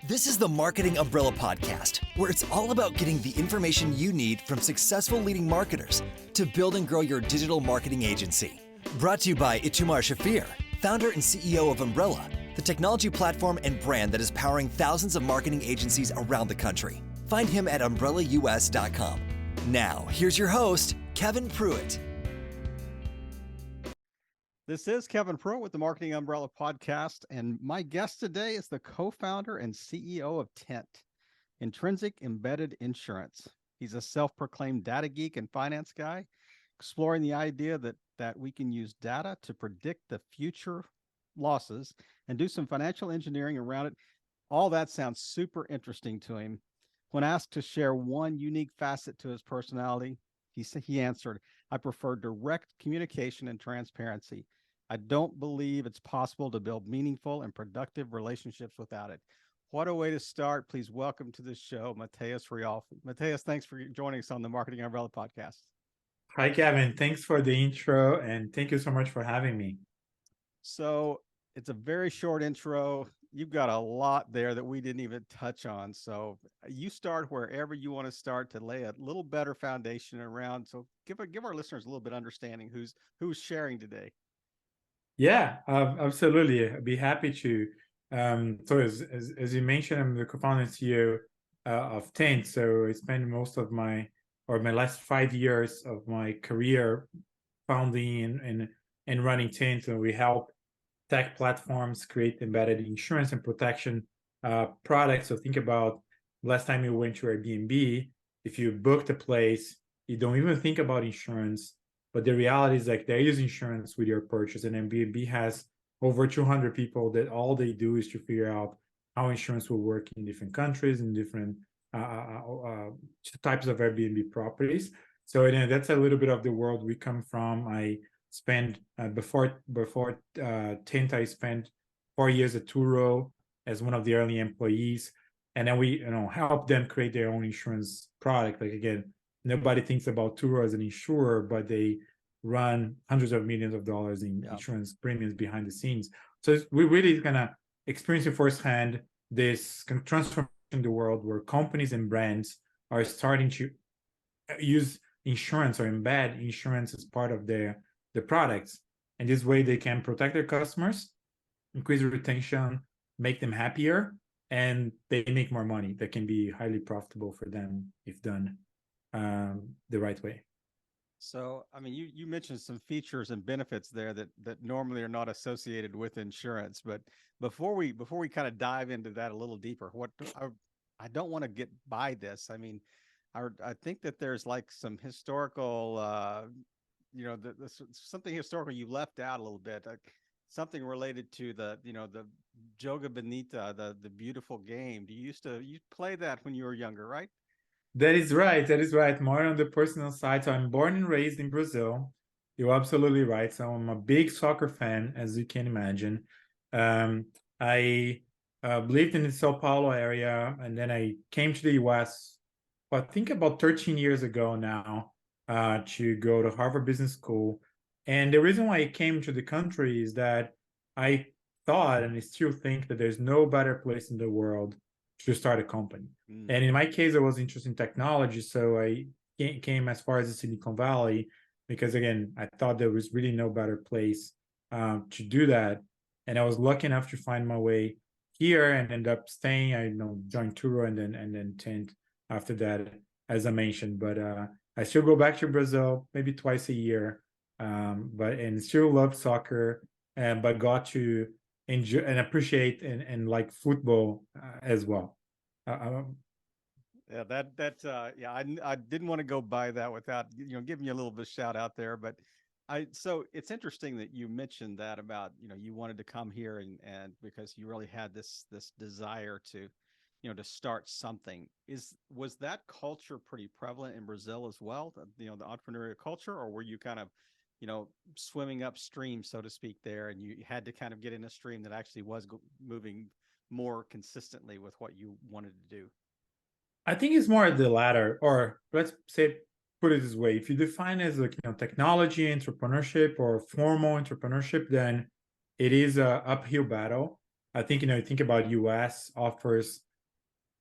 This is the Marketing Umbrella Podcast, where it's all about getting the information you need from successful leading marketers to build and grow your digital marketing agency. Brought to you by Itamar Shafir, founder and CEO of Umbrella, the technology platform and brand that is powering thousands of marketing agencies around the country. Find him at umbrellaus.com. Now, here's your host, Kevin Pruitt. This is Kevin Pruitt with the Marketing Umbrella Podcast, and my guest today is the co-founder and CEO of Tint, Intrinsic Embedded Insurance. He's a self-proclaimed data geek and finance guy, exploring the idea that we can use data to predict the future losses and do some financial engineering around it. All that sounds super interesting to him. When asked to share one unique facet to his personality, he answered, "I prefer direct communication and transparency. I don't believe it's possible to build meaningful and productive relationships without it." What a way to start. Please welcome to the show, Matheus Riolfi. Matheus, thanks for joining us on the Marketing Umbrella Podcast. Hi, Kevin. Thanks for the intro, and thank you so much for having me. So it's a very short intro. You've got a lot there that we didn't even touch on. So you start wherever you want to start to lay a little better foundation around. So give our listeners a little bit of understanding who's sharing today. Yeah, absolutely. I'd be happy to. So as you mentioned, I'm the co-founder and CEO of Tint. So I spent most of my last 5 years of my career founding and running Tint. And we help tech platforms create embedded insurance and protection products. So think about last time you went to Airbnb, if you booked a place, you don't even think about insurance. But the reality is like there is insurance with your purchase, and Airbnb has over 200 people that all they do is to figure out how insurance will work in different countries and different types of Airbnb properties. So that's a little bit of the world we come from. I spent before Tint, I spent 4 years at Turo as one of the early employees, and then we help them create their own insurance product. Like again, nobody thinks about Turo as an insurer, but they run hundreds of millions of dollars in insurance premiums behind the scenes. So we really kind of experiencing firsthand this kind of transformation in the world where companies and brands are starting to use insurance or embed insurance as part of their products. And this way they can protect their customers, increase retention, make them happier, and they make more money that can be highly profitable for them if done the right way. So, I mean, you mentioned some features and benefits there that normally are not associated with insurance. But before we kind of dive into that a little deeper, I don't want to get by this. I mean, I think that there's like some historical, something historical you left out a little bit. Something related to the Joga Bonita, the beautiful game. You play that when you were younger, right? That is right. More on the personal side. So I'm born and raised in Brazil. You're absolutely right. So I'm a big soccer fan, as you can imagine. I lived in the Sao Paulo area, and then I came to the US, I think about 13 years ago now, to go to Harvard Business School. And the reason why I came to the country is that I thought, and I still think, that there's no better place in the world to start a company. And in my case, I was interested in technology. So I came as far as the Silicon Valley, because again, I thought there was really no better place to do that. And I was lucky enough to find my way here and end up staying. I joined Turo and then Tint after that, as I mentioned. But I still go back to Brazil maybe twice a year, and still love soccer, but got to enjoy and appreciate and like football as well. I didn't want to go by that without giving you a little bit of shout out there, but so it's interesting that you mentioned that about you wanted to come here and because you really had this desire to to start something. Was that culture pretty prevalent in Brazil as well, the entrepreneurial culture, or were you kind of swimming upstream, so to speak, there, and you had to kind of get in a stream that actually was moving more consistently with what you wanted to do? I think it's more the latter, or let's say, put it this way: if you define it as like technology entrepreneurship or formal entrepreneurship, then it is a uphill battle. I think you think about US offers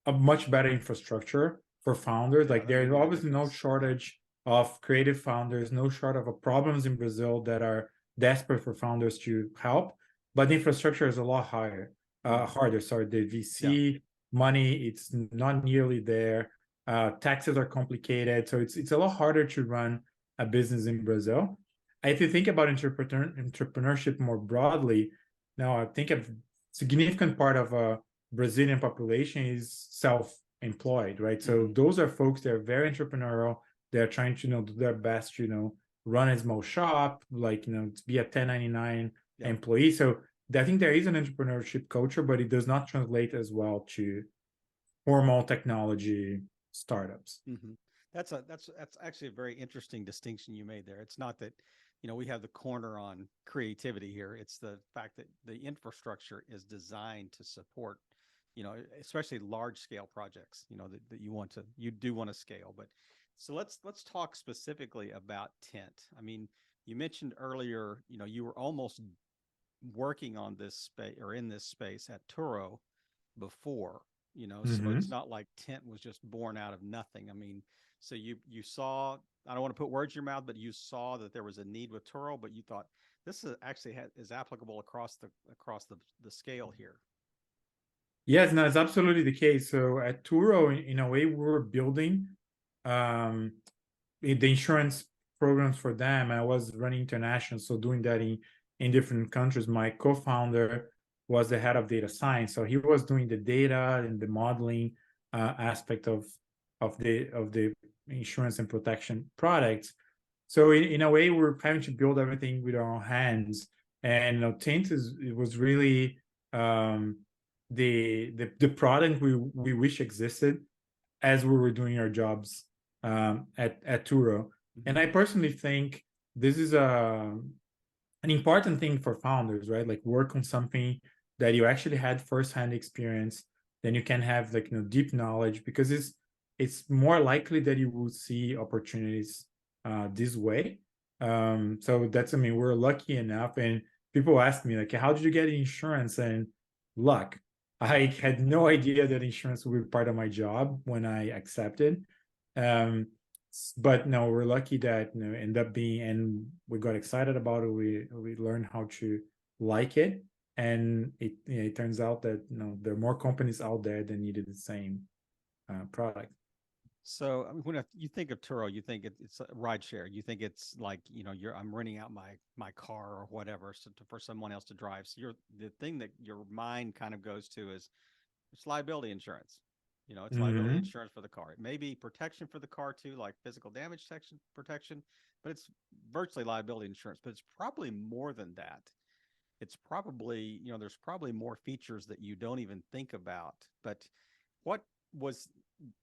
a much better infrastructure for founders. Yeah, Like that made there's a big obviously no difference. shortage of creative founders, no shortage of problems in Brazil that are desperate for founders to help, but the infrastructure is a lot harder. Sorry, the Yeah. VC money, it's not nearly there. Taxes are complicated, so it's a lot harder to run a business in Brazil. If you think about entrepreneurship more broadly, now I think a significant part of a Brazilian population is self-employed, right? So those are folks that are very entrepreneurial. They're trying to, do their best to, run a small shop, like, to be a 1099 employee. So I think there is an entrepreneurship culture, but it does not translate as well to formal technology startups. That's actually a very interesting distinction you made there. It's not that, we have the corner on creativity here. It's the fact that the infrastructure is designed to support, especially large scale projects, that you do want to scale. But so let's talk specifically about Tint. I mean, you mentioned earlier, you were almost working on this space or in this space at Turo before, so it's not like Tint was just born out of nothing. I mean, so you saw, I don't want to put words in your mouth, but you saw that there was a need with Turo, but you thought this is actually is applicable across the scale here. Yes, no, it's absolutely the case. So at Turo, in a way, we were building the insurance programs for them. I was running international, so doing that in different countries. My co-founder was the head of data science, so he was doing the data and the modeling aspect of the insurance and protection products. So in a way, we're having to build everything with our own hands. And Tint it was really the product we wish existed as we were doing our jobs at Turo. And I personally think this is an important thing for founders, right? Like work on something that you actually had firsthand experience, then you can have like deep knowledge, because it's more likely that you will see opportunities this way. So that's, I mean, we're lucky enough, and people ask me like, how did you get insurance? And luck. I had no idea that insurance would be part of my job when I accepted. But no, we're lucky that end up being, and we got excited about it. We learned how to like it, and it turns out that there are more companies out there that needed the same product. So I mean, when you think of Turo, you think it's a ride share. You think it's like I'm renting out my car or whatever for someone else to drive. So the thing that your mind kind of goes to is it's liability insurance. It's liability insurance for the car. It may be protection for the car too, like physical damage protection, but it's virtually liability insurance. But it's probably more than that. It's probably, there's probably more features that you don't even think about. But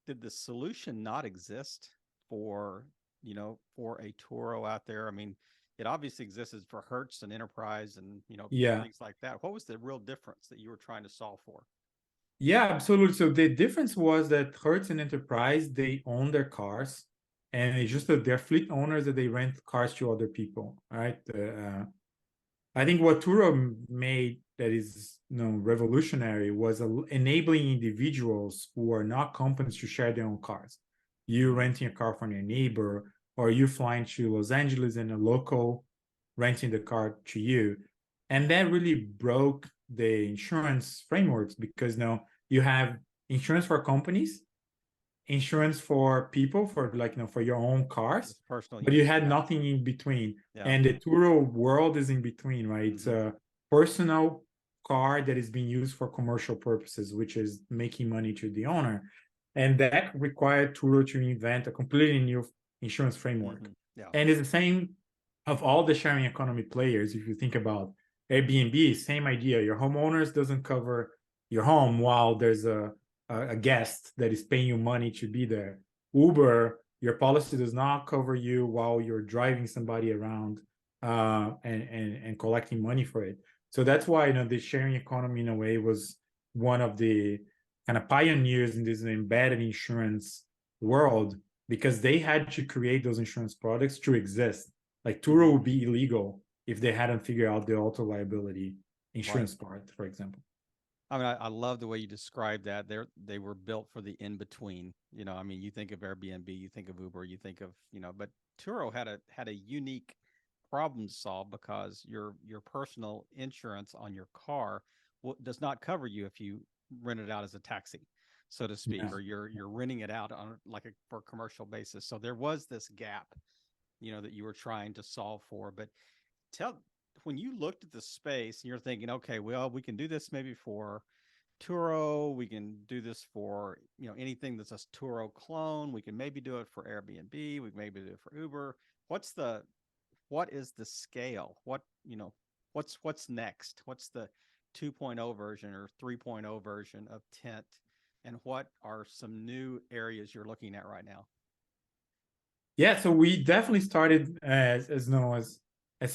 did the solution not exist for a Turo out there? I mean, it obviously existed for Hertz and Enterprise and things like that. What was the real difference that you were trying to solve for? Yeah, absolutely. So the difference was that Hertz and Enterprise, they own their cars, and it's just that they're fleet owners that they rent cars to other people, right? I think what Turo made that is revolutionary was enabling individuals who are not companies to share their own cars. You renting a car from your neighbor, or you flying to Los Angeles and a local renting the car to you. And that really broke the insurance frameworks, because now you have insurance for companies, insurance for people, for for your own cars, personal but use, you had nothing in between. And the Turo world is in between, right? It's a personal car that is being used for commercial purposes, which is making money to the owner. And that required Turo to invent a completely new insurance framework. And it's the same of all the sharing economy players. If you think about Airbnb, same idea. Your homeowners doesn't cover your home while there's a guest that is paying you money to be there. Uber, your policy does not cover you while you're driving somebody around and collecting money for it. So that's why the sharing economy in a way was one of the kind of pioneers in this embedded insurance world, because they had to create those insurance products to exist. Like Turo would be illegal if they hadn't figured out the auto liability insurance part, for example. I mean, I love the way you described that. They were built for the in between. I mean, you think of Airbnb, you think of Uber, you think of, but Turo had a unique problem to solve because your personal insurance on your car does not cover you if you rent it out as a taxi, so to speak, Yeah. or you're renting it out on like for a commercial basis. So there was this gap, that you were trying to solve for. But tell when you looked at the space and you're thinking, okay, well, we can do this maybe for Turo, we can do this for anything that's a Turo clone. We can maybe do it for Airbnb. We can maybe do it for Uber. What is the scale? What's next? What's the 2.0 version or 3.0 version of Tint? And what are some new areas you're looking at right now? Yeah, so we definitely started as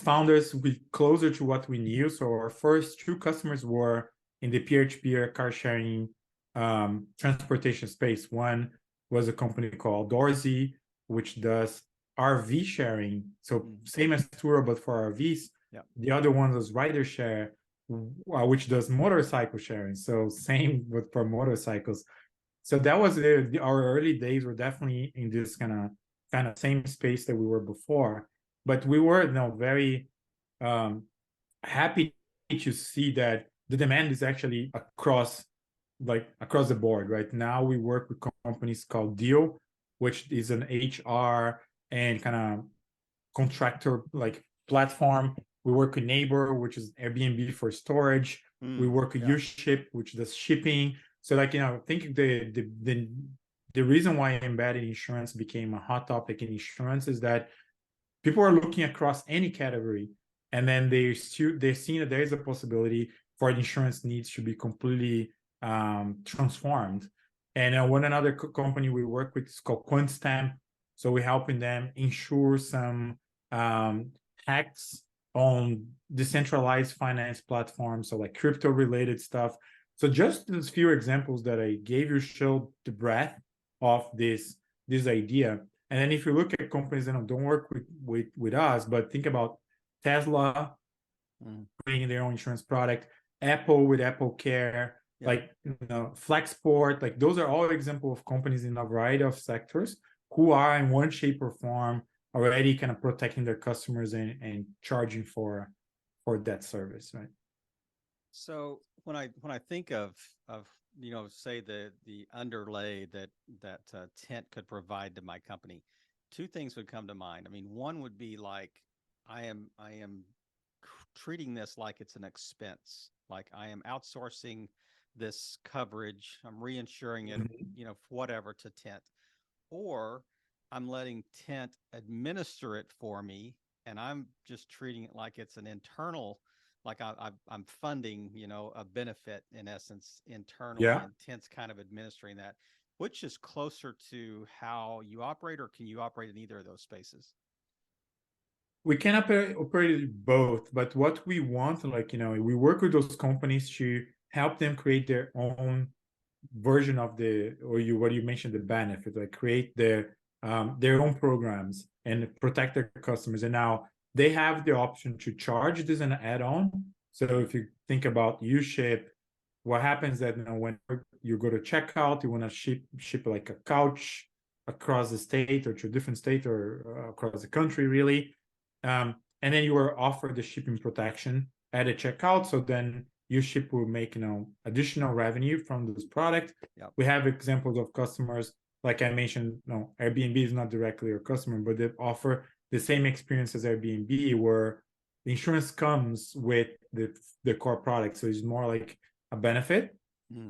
founders with closer to what we knew. So our first two customers were in the peer-to-peer car sharing transportation space. One was a company called Dorsey, which does RV sharing. So same as Turo, but for RVs. Yeah. The other one was Rideshare, which does motorcycle sharing. So same with for motorcycles. So that was our early days were definitely in this kind of same space that we were before. But we were very happy to see that the demand is actually across the board. Right now we work with companies called Deal, which is an HR and kind of contractor platform. We work with Neighbor, which is Airbnb for storage. We work with UShip, which does shipping. So I think the reason why embedded insurance became a hot topic in insurance is that people are looking across any category, and then they're seeing that there is a possibility for the insurance needs to be completely transformed. And one another company we work with is called QuantStamp. So we're helping them insure some hacks on decentralized finance platforms, so like crypto related stuff. So just these few examples that I gave you show the breadth of this idea. And then if you look at companies that don't work with us, but think about Tesla creating their own insurance product, Apple with Apple Care, Flexport, those are all examples of companies in a variety of sectors who are in one shape or form already kind of protecting their customers and charging for that service, right? So when I think of say the underlay that Tint could provide to my company, two things would come to mind. I mean, one would be like I am treating this like it's an expense, like I am outsourcing this coverage, I'm reinsuring it, whatever, to Tint, or I'm letting Tint administer it for me, and I'm just treating it like it's an internal, like I'm funding, a benefit in essence internally, and Tint's kind of administering that. Which is closer to how you operate, or can you operate in either of those spaces? We can operate both, but what we want, we work with those companies to help them create their own version of what you mentioned, the benefit, create their own programs and protect their customers. And now they have the option to charge this an add-on. So if you think about UShip, what happens that when you go to checkout, you want to ship like a couch across the state or to a different state or across the country, really. And then you are offered the shipping protection at a checkout. So then UShip will make additional revenue from this product. We have examples of customers, like I mentioned, Airbnb is not directly your customer, but they offer the same experience as Airbnb, where the insurance comes with the core product. So it's more like a benefit.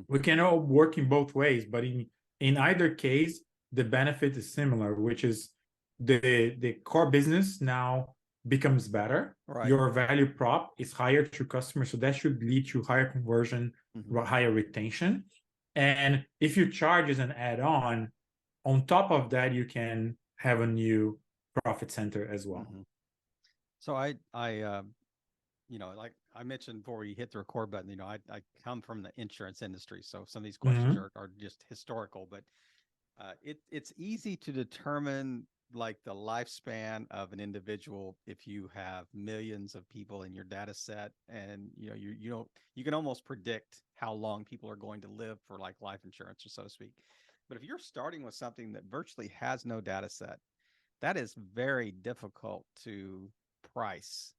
We can all work in both ways, but in either case, the benefit is similar, which is the core business now becomes better. Right. Your value prop is higher to customers, so that should lead to higher conversion, higher retention. And if you charge as an add-on, on top of that, you can have a new profit center as well. So I like I mentioned before we hit the record button, I come from the insurance industry, so some of these questions are just historical, but it's easy to determine like the lifespan of an individual if you have millions of people in your data set, and you don't, you can almost predict how long people are going to live for like life insurance or so to speak. But if you're starting with something that virtually has no data set, that is very difficult to price,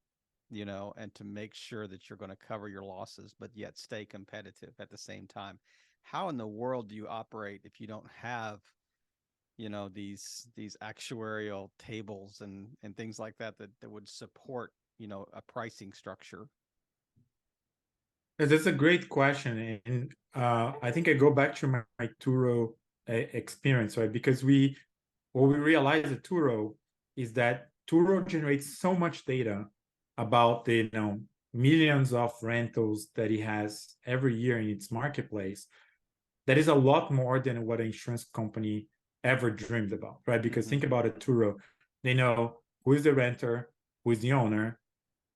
and to make sure that you're going to cover your losses, but yet stay competitive at the same time. How in the world do you operate if you don't have, these actuarial tables and things like that would support, a pricing structure? That's a great question, and I think I go back to my Turo experience, right? Because what we realize at Turo is that Turo generates so much data about the millions of rentals that it has every year in its marketplace. That is a lot more than what an insurance company ever dreamed about, right? Because think about it, Turo, they know who is the renter, who is the owner,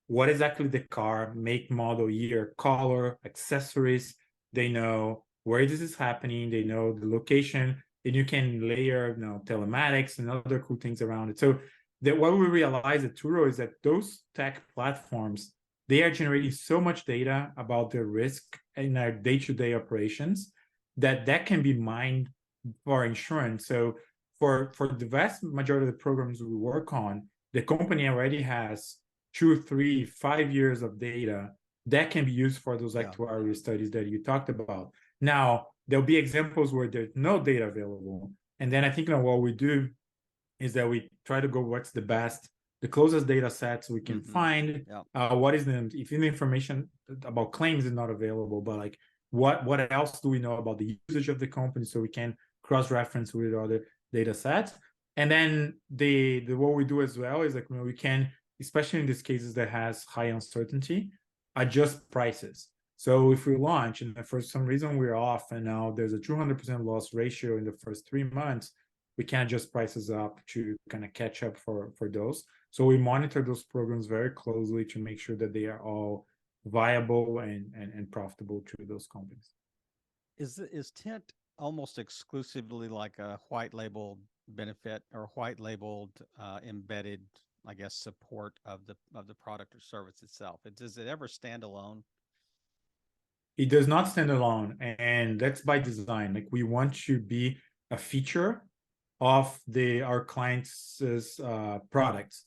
what exactly the car, make, model, year, color, accessories. They know where this is happening. They know the location, and you can layer, telematics and other cool things around it. So that what we realize at Turo is that those tech platforms, they are generating so much data about the risk in our day-to-day operations that can be mined for insurance. So for the vast majority of the programs we work on, the company already has 2, 3, 5 years of data that can be used for those actuarial studies that you talked about. Now, there'll be examples where there's no data available. And then I think what we do is that we try to go what's the closest data sets we can find. What is if the information about claims is not available, but like what else do we know about the usage of the company, so we can cross-reference with other data sets. And then the what we do as well is like we can, especially in these cases that has high uncertainty, adjust prices. So if we launch and for some reason we're off and now there's a 200% loss ratio in the first 3 months, we can adjust prices up to kind of catch up for those. So we monitor those programs very closely to make sure that they are all viable and profitable to those companies. Is Tint almost exclusively like a white labeled benefit or white labeled embedded, I guess, support of the product or service itself? Does it ever stand alone? It does not stand alone, and that's by design. Like we want to be a feature of our clients' products.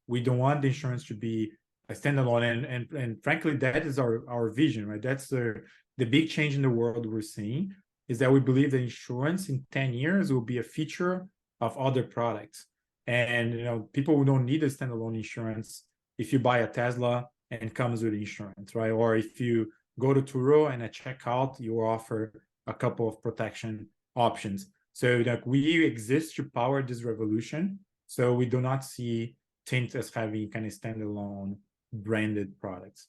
We don't want the insurance to be a standalone, and frankly, that is our vision, right? That's the big change in the world we're seeing, is that we believe that insurance in 10 years will be a feature of other products. And people who don't need a standalone insurance, if you buy a Tesla and it comes with insurance, right? Or if you go to Turo and at checkout, you offer a couple of protection options. So that we exist to power this revolution. So we do not see Tint as having kind of standalone branded products.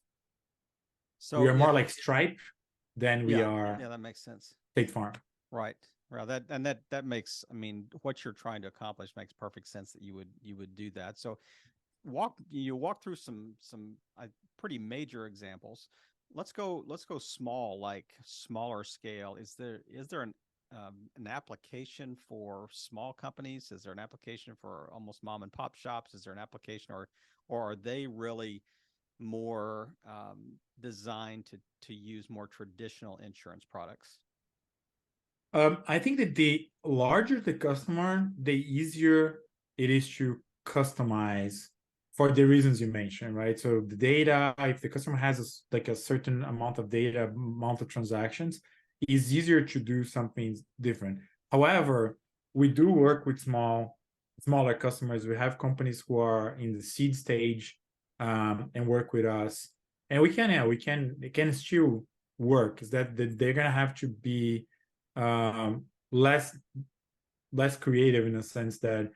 So we are more like Stripe than we are. Yeah, that makes sense. State Farm. Right. Well, that makes, I mean, what you're trying to accomplish makes perfect sense that you would do that. So walk through some pretty major examples. Let's go small, like smaller scale. Is there an application for small companies? Is there an application for almost mom and pop shops? Is there an application, or are they really more designed to use more traditional insurance products? I think that the larger the customer, the easier it is to customize for the reasons you mentioned, right? So the data, if the customer has a certain amount of data, amount of transactions, it's easier to do something different. However, we do work with smaller customers. We have companies who are in the seed stage and work with us, and it can still work. Is that they're gonna have to be less creative in a sense that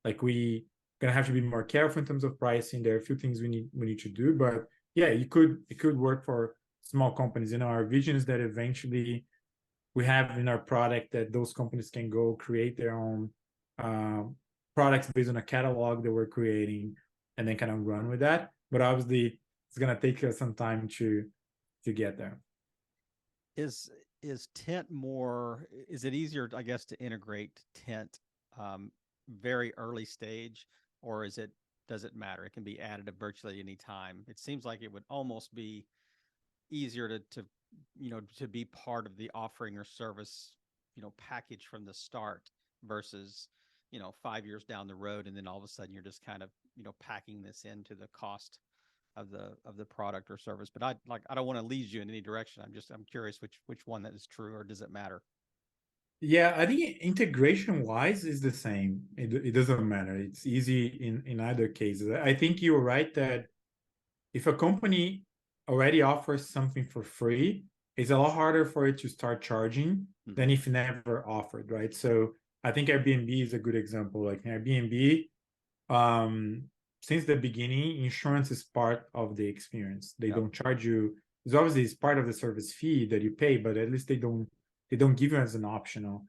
like we gonna have to be more careful in terms of pricing. There are a few things we need to do, but yeah, it could work for small companies. Our vision is that eventually we have in our product that those companies can go create their own products based on a catalog that we're creating and then kind of run with that. But obviously it's gonna take us some time to get there. Is Tint more, is it easier, I guess, to integrate Tint very early stage, or does it matter? It can be added at virtually any time. It seems like it would almost be easier to to be part of the offering or service, package from the start versus, 5 years down the road. And then all of a sudden you're just kind of, packing this into the cost of the product or service. But I don't want to lead you in any direction. I'm curious which one that is true, or does it matter? Yeah, I think integration wise is the same. It doesn't matter. It's easy in either cases. I think you're right that if a company already offers something for free, it's a lot harder for it to start charging than if it never offered, right? So I think Airbnb is a good example. Like Airbnb, since the beginning, insurance is part of the experience. They don't charge you. It's obviously it's part of the service fee that you pay, but at least they don't give you as an optional.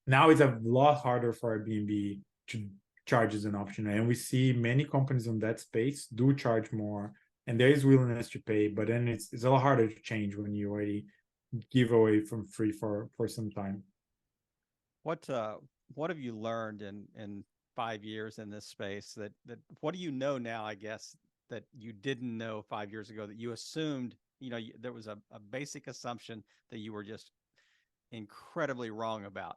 Now it's a lot harder for Airbnb to charge as an optional, and we see many companies on that space do charge more, and there is willingness to pay, but then it's a lot harder to change when you already give away from free for some time. What have you learned in 5 years in this space that what do you know now, I guess, that you didn't know 5 years ago, that you assumed, there was a basic assumption that you were just incredibly wrong about?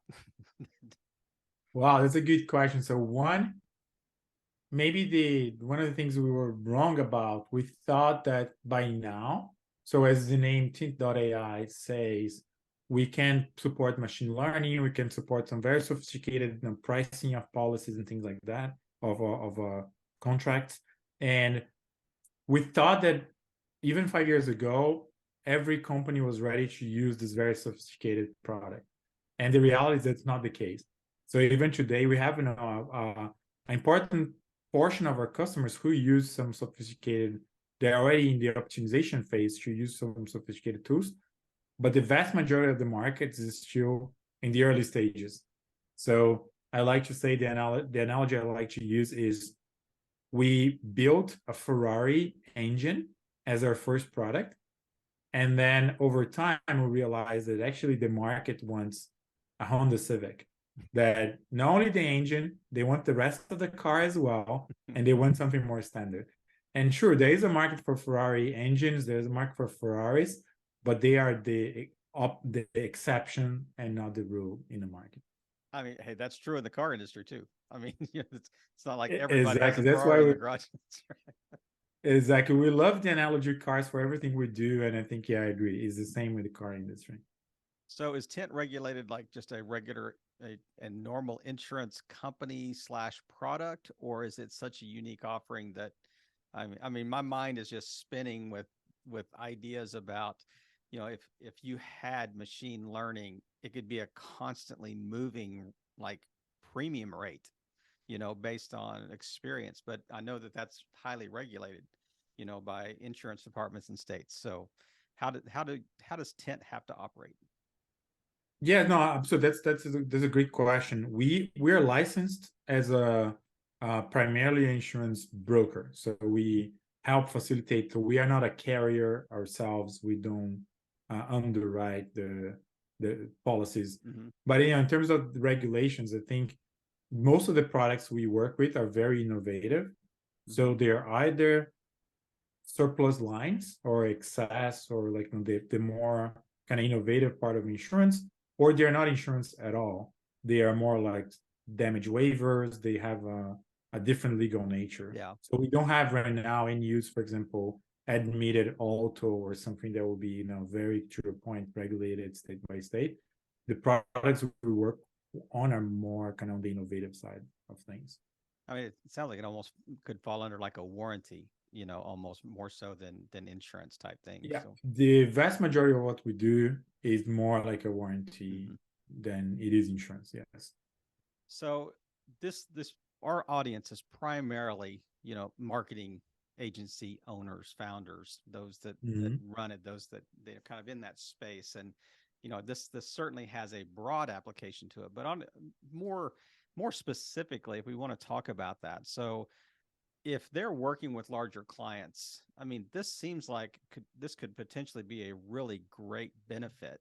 Wow, that's a good question. So maybe one of the things we were wrong about, we thought that by now, so as the name Tint.ai says, we can support machine learning, we can support some very sophisticated pricing of policies and things like that, of contracts. And we thought that even 5 years ago, every company was ready to use this very sophisticated product. And the reality is that's not the case. So even today, we have an important portion of our customers who use some sophisticated, they're already in the optimization phase to use some sophisticated tools, but the vast majority of the market is still in the early stages. So I like to say the analogy I like to use is we built a Ferrari engine as our first product. And then over time, we realized that actually the market wants a Honda Civic, that not only the engine, they want the rest of the car as well, and they want something more standard. And sure, there is a market for Ferrari engines, there's a market for Ferraris, but they are the exception and not the rule in the market. I mean, hey, that's true in the car industry too. I mean, it's not like everybody Exactly. has a Ferrari in the garage. Exactly. We love the analogy cars for everything we do. And I think, yeah, I agree. It's the same with the car industry. So is Tint regulated like just a regular and normal insurance company / product, or is it such a unique offering that I mean, my mind is just spinning with ideas about, if you had machine learning, it could be a constantly moving like premium rate, based on experience. But I know that that's highly regulated, by insurance departments and states. So how does Tint have to operate? Yeah, no, so that's a great question. We're licensed as a primarily insurance broker, so we help facilitate. So we are not a carrier ourselves. We don't underwrite the policies. But in terms of the regulations, I think most of the products we work with are very innovative. So they're either surplus lines or excess, or like the more kind of innovative part of insurance, or they're not insurance at all. They are more like damage waivers. They have a different legal nature. Yeah. So we don't have right now in use, for example, admitted auto or something that will be, very to your point, regulated state by state. The products we work on are more kind of on the innovative side of things. I mean, it sounds like it almost could fall under like a warranty, almost more so than insurance type thing. Yeah, so. The vast majority of what we do is more like a warranty than it is insurance. Yes. So this our audience is primarily, marketing agency owners, founders, those that run it, those that they're kind of in that space. And, this certainly has a broad application to it, but on more specifically, if we want to talk about that. So if they're working with larger clients, I mean, this seems like this could potentially be a really great benefit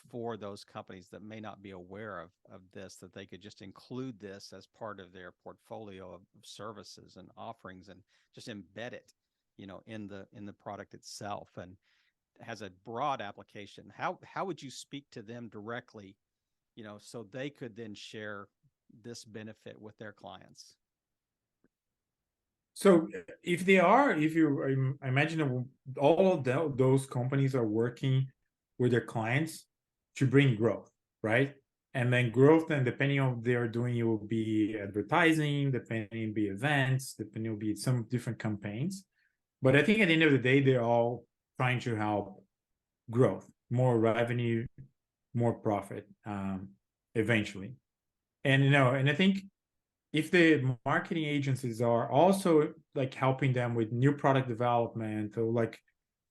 for those companies that may not be aware of this, that they could just include this as part of their portfolio of services and offerings, and just embed it, in the product itself, and has a broad application. How would you speak to them directly, so they could then share this benefit with their clients? So if you imagine all of those companies are working with their clients to bring growth, right? And then growth, and depending on what they're doing, it will be advertising, depending will be events, depending will be some different campaigns. But I think at the end of the day, they're all trying to help growth, more revenue, more profit, eventually. And and I think if the marketing agencies are also like helping them with new product development, or like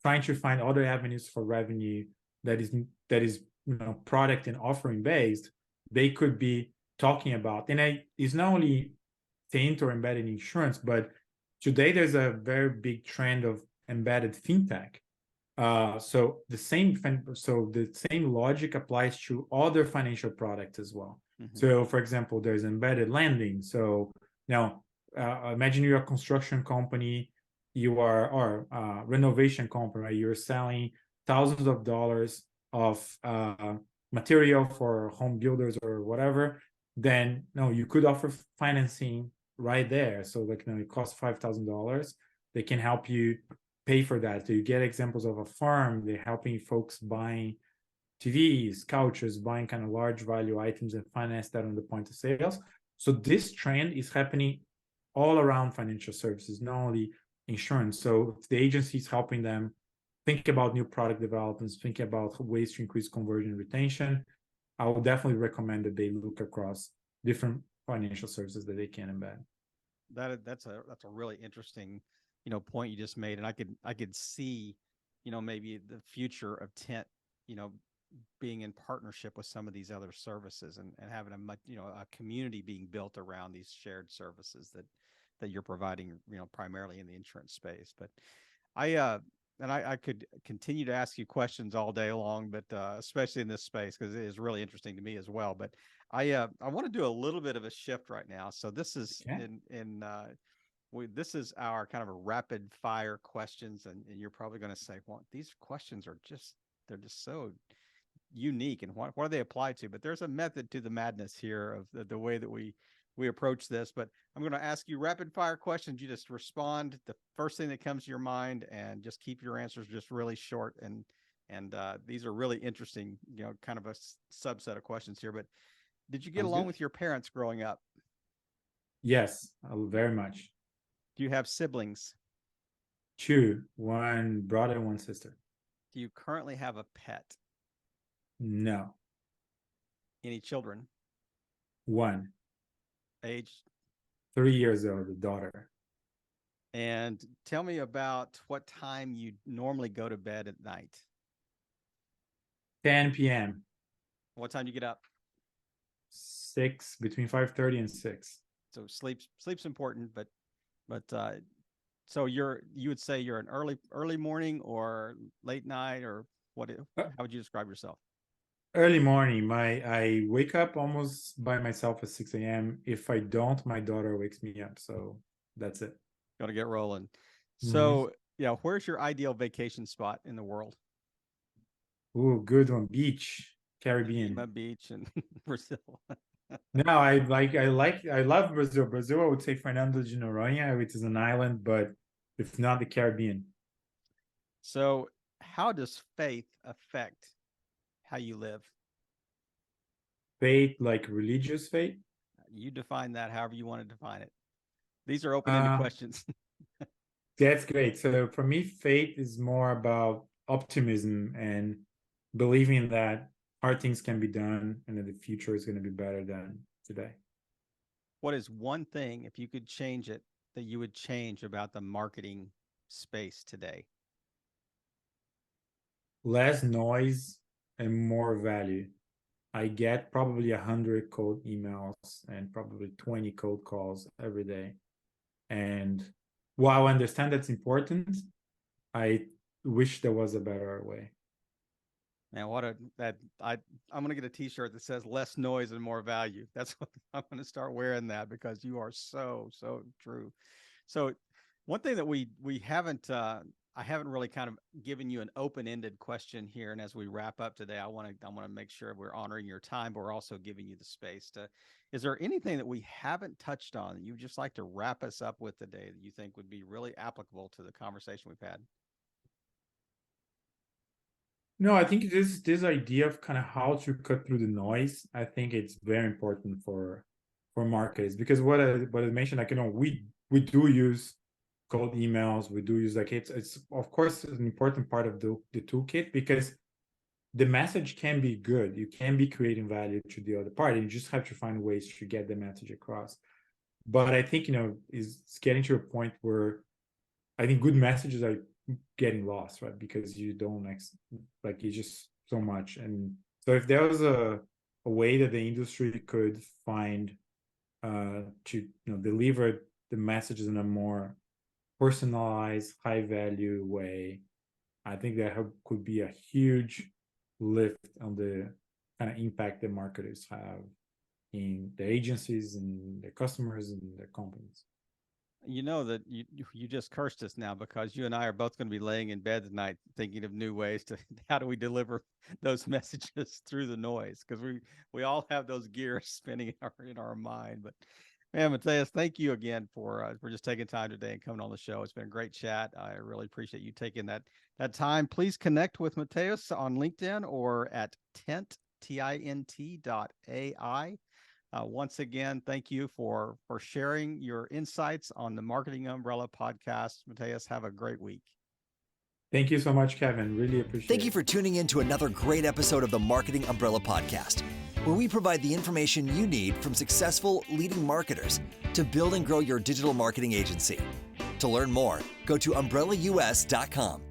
trying to find other avenues for revenue that is product and offering based, they could be talking about. And it's not only Tint or embedded insurance, but today there's a very big trend of embedded fintech. So the same logic applies to other financial products as well. Mm-hmm. So, for example, there's embedded lending. So now, imagine you're a construction company, or a renovation company, right? You're selling thousands of dollars of material for home builders or whatever. Then, no, you could offer financing right there. So, like, it costs $5,000. They can help you pay for that. So you get examples of a farm. They're helping folks buying TVs, couches, buying kind of large value items, and finance that on the point of sales. So this trend is happening all around financial services, not only insurance. So if the agency is helping them think about new product developments, think about ways to increase conversion and retention, I would definitely recommend that they look across different financial services that they can embed. That's a really interesting point you just made, and I could see maybe the future of Tint being in partnership with some of these other services, and having a community being built around these shared services that you're providing primarily in the insurance space. But I could continue to ask you questions all day long, but especially in this space, because it is really interesting to me as well. But I want to do a little bit of a shift right now. So this is this is our kind of a rapid fire questions, and you're probably going to say, well, these questions are they're just so unique, and what do they apply to? But there's a method to the madness here of the way that we approach this. But I'm going to ask you rapid fire questions. You just respond the first thing that comes to your mind, and just keep your answers just really short. And these are really interesting, kind of a subset of questions here. But did you get along with your parents growing up? Yes, very much. Do you have siblings? 2, one brother, one sister. Do you currently have a pet? No. Any children? 1. Age? 3 years old, a daughter. And tell me about what time you normally go to bed at night. 10 p.m. What time do you get up? 6, between 5:30 and 6. So sleep's important, but so you would say you're an early morning or late night, or what? How would you describe yourself? Early morning. I wake up almost by myself at 6 a.m. If I don't, my daughter wakes me up. So that's it. Gotta get rolling. So where's your ideal vacation spot in the world? Ooh, good one. Beach, Caribbean. Beach in Brazil. No, I love Brazil. Brazil, I would say Fernando de Noronha, which is an island, but if not, the Caribbean. So how does faith affect how you live? Faith, like religious faith? You define that however you want to define it. These are open-ended questions. That's great. So for me, faith is more about optimism and believing that hard things can be done and that the future is going to be better than today. What is one thing, if you could change it, that you would change about the marketing space today? Less noise and more value. I get probably 100 cold emails and probably 20 cold calls every day. And while I understand that's important, I wish there was a better way. Man, I'm gonna get a T-shirt that says "less noise and more value." That's what I'm gonna start wearing, that because you are so true. So, one thing that we haven't I haven't really kind of given you an open-ended question here, and as we wrap up today, I want to make sure we're honoring your time, but we're also giving you the space to. Is there anything that we haven't touched on that you'd just like to wrap us up with today that you think would be really applicable to the conversation we've had? No, I think this idea of kind of how to cut through the noise, I think it's very important for marketers, because what I mentioned, like, we do use cold emails, we do use, like, it's of course an important part of the toolkit, because the message can be good, you can be creating value to the other party, you just have to find ways to get the message across. But I think, it's getting to a point where I think good messages are getting lost, right? Because you don't like it's just so much. And so if there was a way that the industry could find to deliver the messages in a more personalized, high value way, I think that could be a huge lift on the kind of impact that marketers have in the agencies and their customers and their companies. You know that you just cursed us now, because you and I are both going to be laying in bed tonight thinking of new ways to how do we deliver those messages through the noise, because we all have those gears spinning in our mind. But man, Matheus, thank you again for just taking time today and coming on the show. It's been a great chat. I really appreciate you taking that time. Please connect with Matheus on LinkedIn or at tint.ai. Once again, thank you for sharing your insights on the Marketing Umbrella podcast. Matheus, have a great week. Thank you so much, Kevin. Really appreciate it. Thank you for tuning in to another great episode of the Marketing Umbrella podcast, where we provide the information you need from successful leading marketers to build and grow your digital marketing agency. To learn more, go to umbrellaus.com